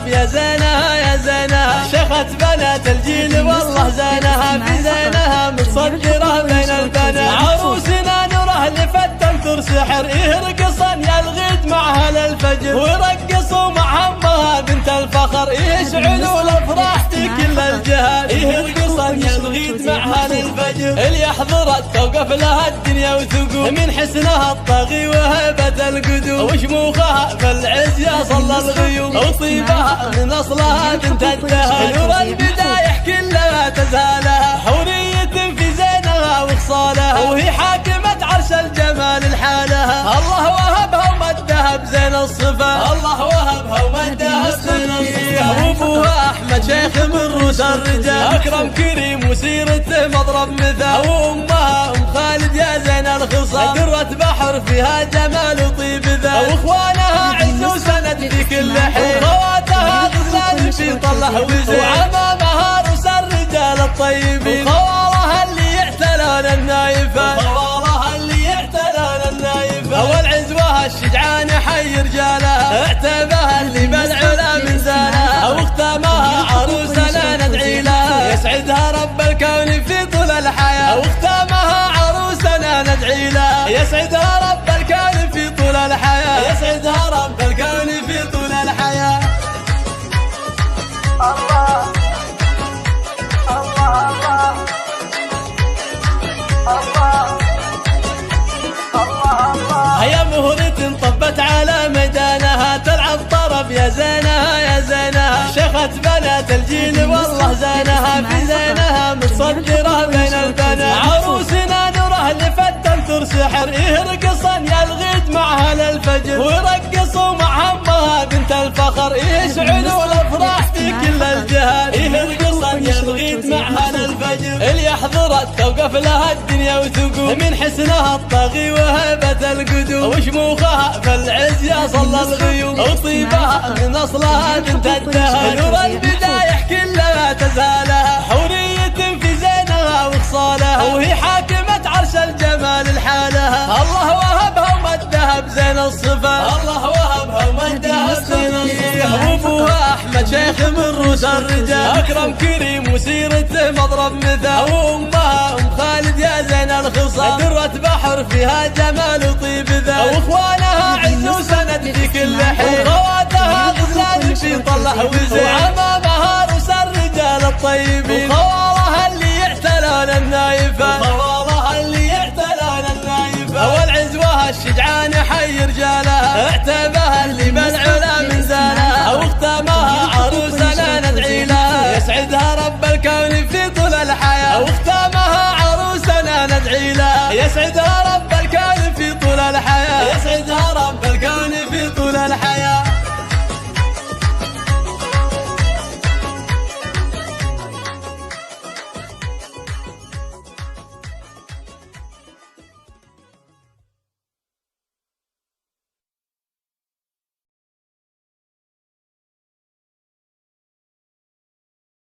الطرب يا زينها يا زينها، شيخة بنات الجيل والله زينها، في زينها متصدرة بين البنات، عروسنا نوره لفتن ترسحر، يرقصن يلغيد معها للفجر، ويرقصوا مع امها بنت الفخر، يشعلوا الافراح في كل الجهات، يرقصن يلغيد معها للفجر، اللي يحضرت توقف لها الدنيا وثقوب، من حسنها الطاغي وهبة القدوم، وشموخها في العز يصل الغيوم، وطيبها من اصلها بنت الدهر، نور البدايح كلها تزالها، حورية في زينها وخصالها، وهي حاكمة عرش الجمال لحالها، الله وهبها ومدها بزين الصفا، الله وهبها ومدها بزين الصفا، وابوها احمد شيخ من روس الرجال، اكرم كريم وسيرته مضرب مثال، وامها ام خالد يا زين الخصال، درة بحر فيها جمال وطيب ذا، واخوانها عز وسند في كل حين، وخواتها غزلان في طله وزين، وعمامها روس الرجال الطيبين، وخوالها اللي يعتلون النايفه، وخوالها اللي يعتلون النايفه، والعزوه الشجعان حي رجالها، اعتبها اللي بالعلا من زانها، واختامها عروسنا ندعي لها، يسعدها رب الكون في طول الحياه، واختامها عروسنا ندعي لها، يسعدها رب الكون في طول الحياه، يسعدها رب الكون في طول الحياه. الله الله الله الله الله، هيا مهرة طبت على ميدانها، تلعب طرب يا زينها يا زينها، شيخة بنات الجيل والله زينها، في زينها متصدرة بين البنات، عروسنا نوره لفتن ترسحر، يرقصن يلغيد معها للفجر، ويرقصوا مع امها بنت الفخر، يشعلوا الافراح في كل الجهات، يرقصن يلغيد معها للفجر، اللي يحضرت توقف لها الدنيا وثقوب، من حسنها الطاغي وهبة القدوم، وشموخها في العز يصل الغيوم، وطيبها من اصلها بنت الدهر، نور البدايح كلها تزالها، حورية في زينها وخصالها، وهي حاكمة عرش الجمال لحالها، الله وهبها ومدها بزين الصفا، الله وهبها ومدها بزين الصفا، وابوها احمد شيخ من روس الرجال، اكرم كريم وسيرته مضرب مثال، وامها ام خالد يا زين الخصال، درة بحر فيها جمال وطيب ذا، واخوانها عز وسند في كل حين، وخواتها غزلان في طله وزين، وعمامها روس الرجال الطيبين.